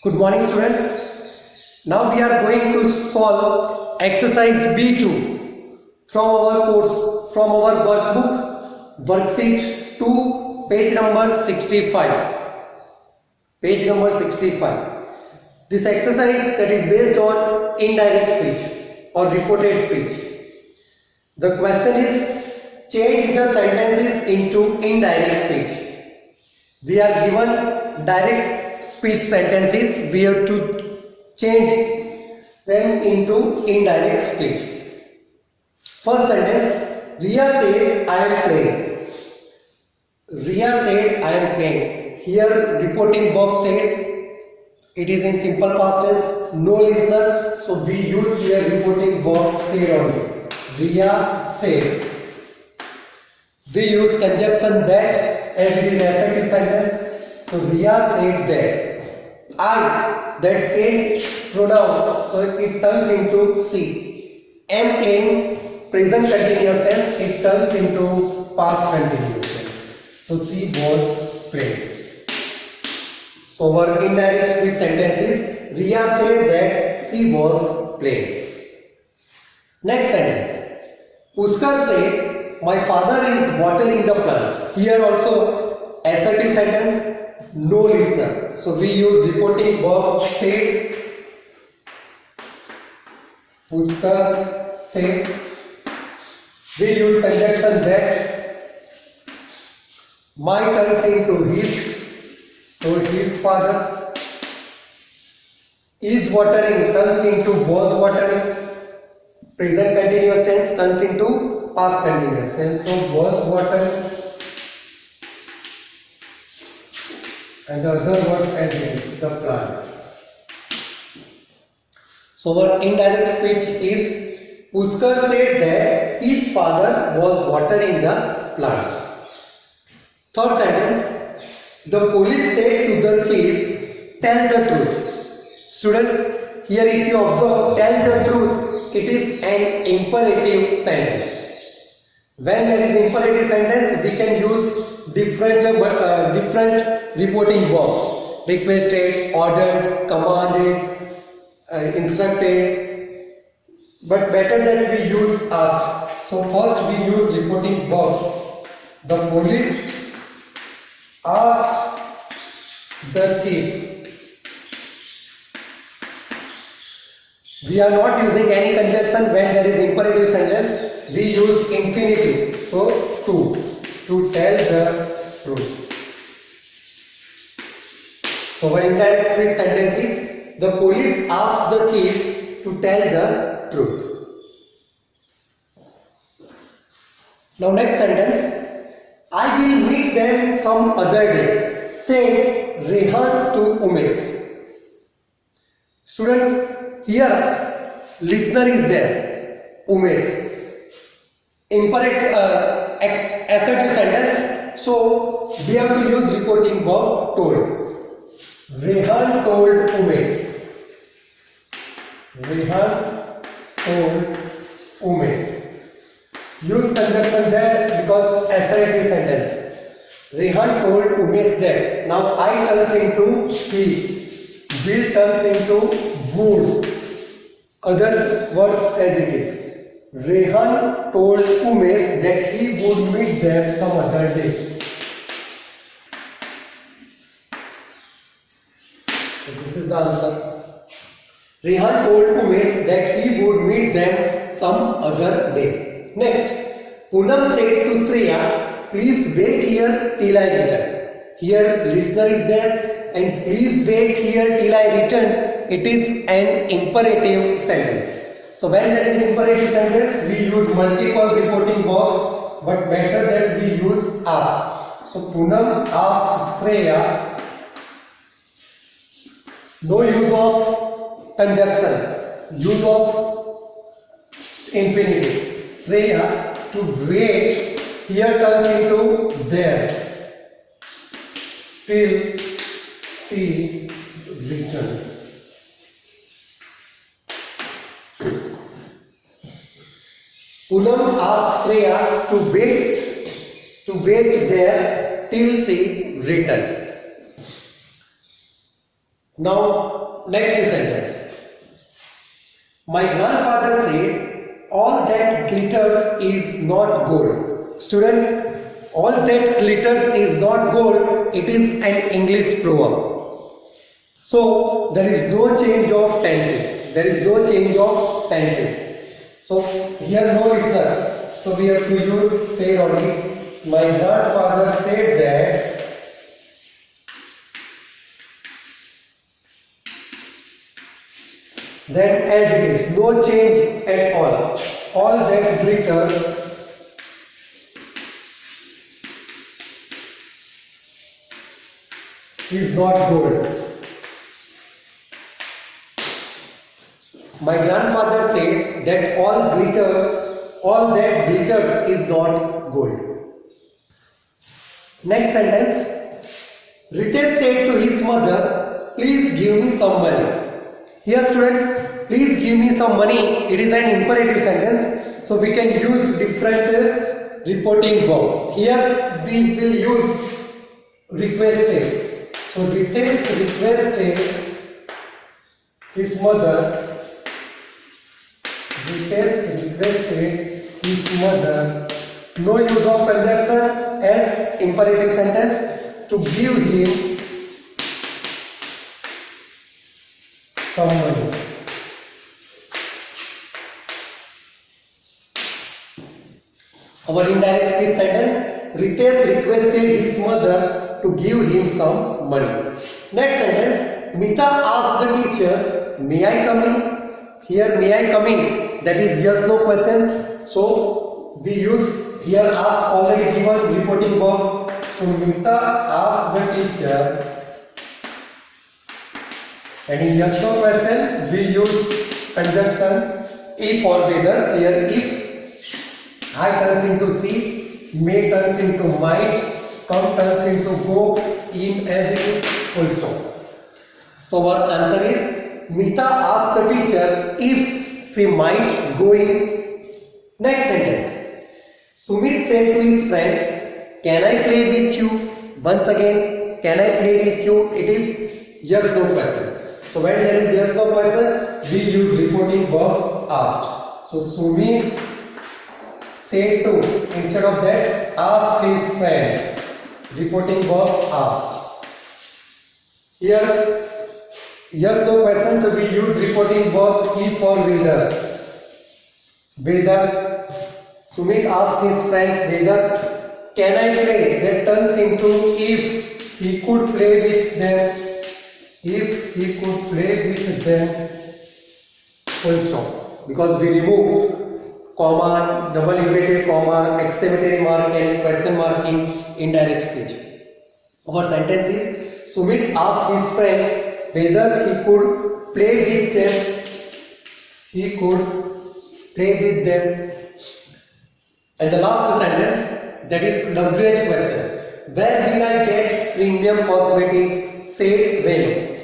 Good morning, students. Now we are going to solve exercise B2 from our course, from our workbook, worksheet 2, page number 65. Page number 65. This exercise that is based on indirect speech or reported speech. The question is, change the sentences into indirect speech. We are given direct speech sentences, we have to change them into indirect speech. First sentence, Riya said I am playing. Riya said I am playing. Here reporting verb said, it is in simple past tense, no listener, so we use here reporting verb said only. Riya said. We use conjunction that as it is assertive sentence. So Riya said that. I, that change pronoun, so it turns into she. Am playing, present continuous tense, it turns into past continuous tense. So she was playing. So our indirect speech sentences, Riya said that she was playing. Next sentence, Pushkar said, my father is watering the plants. Here also assertive sentence, no listener. So we use reporting verb said. Pushkar said. We use conjunction that. My turns into his. So his father is watering turns into was watering. Present continuous tense turns into past continuous tense. So was watering. And the other word as is the plants. So our indirect speech is Pushkar said that his father was watering the plants. Third sentence, the police said to the thief, tell the truth. Students, here if you observe, tell the truth, it is an imperative sentence. When there is imperative sentence, we can use different reporting verbs. Requested, ordered, commanded, instructed. But better that we use asked. So first we use reporting verb. The police asked the thief. We are not using any conjunction when there is imperative sentence. We use infinitive. So to tell the truth. So our indirect speech sentence is the police asked the thief to tell the truth. Now next sentence, I will meet them some other day, said Rehan to Umesh. Students, here listener is there, Umesh. Imperative assertive sentence, so we have to use reporting verb told. Rehan told Umesh. Rehan told Umesh. Use conjunction that because assertive sentence. Rehan told Umesh that. Now I turns into he. Will turns into would. Other words as it is. Rehan told Umesh that he would meet them some other day. So this is the answer. Rehan told Umesh that he would meet them some other day. Next, Poonam said to Shreya, please wait here till I return. Here listener is there and please wait here till I return. It is an imperative sentence. So when there is imperative sentence, we use multiple reporting verbs, but better that we use ask. So Poonam asked Shreya. No use of conjunction, use of infinitive. Shreya to wait here turns into there till she returns. Poonam asked Shreya to wait there till she returned. Now next sentence. My grandfather said, all that glitters is not gold. Students, all that glitters is not gold. It is an English proverb. So there is no change of tenses. There is no change of tenses. So here no listener. So we have to use said only. My grandfather said that then as it is, no change at all. All that glitters is not gold. My grandfather said that all that glitters is not gold. Next sentence. Ritesh said to his mother, please give me some money. Here students, please give me some money. It is an imperative sentence. So we can use different reporting verb. Here we will use requested. So Ritesh requested his mother. Ritesh requested his mother. No use of conjunction as imperative sentence to give him some money. Our indirect speech sentence, Ritesh requested his mother to give him some money. Next sentence, Mita asked the teacher, may I come in? Here may I come in, that is yes no question. So we use here asked already given reporting verb. So Mita asked the teacher, and in yes no question we use conjunction if or whether. Here if I turns into see, may turns into might, come turns into go, in as it is full stop. So our answer is Mita asked the teacher if she might go in. Next sentence. Sumit said to his friends, can I play with you? Once again, can I play with you? It is yes no question. So when there is yes no question, we use reporting verb asked. So Sumit said to, instead of that, ask his friends. Reporting verb asked. Here yes no question, so we use reporting verb if or whether. Whether Sumit asked his friends whether can I play, that turns into if he could play with them. If he could play with them, full stop. Because we remove comma, double inverted comma, exclamatory mark and question mark in indirect speech. Our sentence is Sumit asked his friends whether he could play with them. He could play with them. And the last sentence, that is WH question. Where will I get premium cosmetics? Said Renu.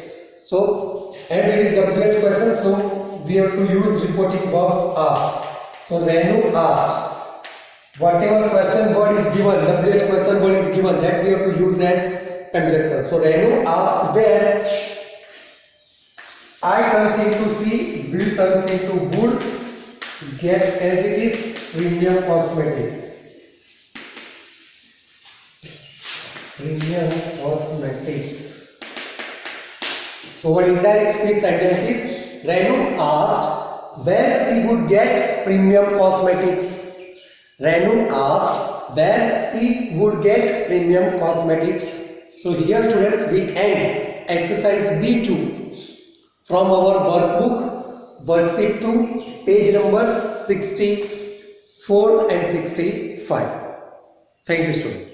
So as it is WH question, so we have to use reporting verb ask. So Renu asked. Whatever question word is given, WH question word is given, that we have to use as conjunction. So Renu asked where. I turns into C, will turns into would, get as it is premium cosmetic. Premium cosmetics. So our indirect speech sentence is Renu asked where she would get premium cosmetics. Renu asked where she would get premium cosmetics. So here students we end exercise B2 from our workbook, worksheet 2, page number 64 and 65. Thank you students.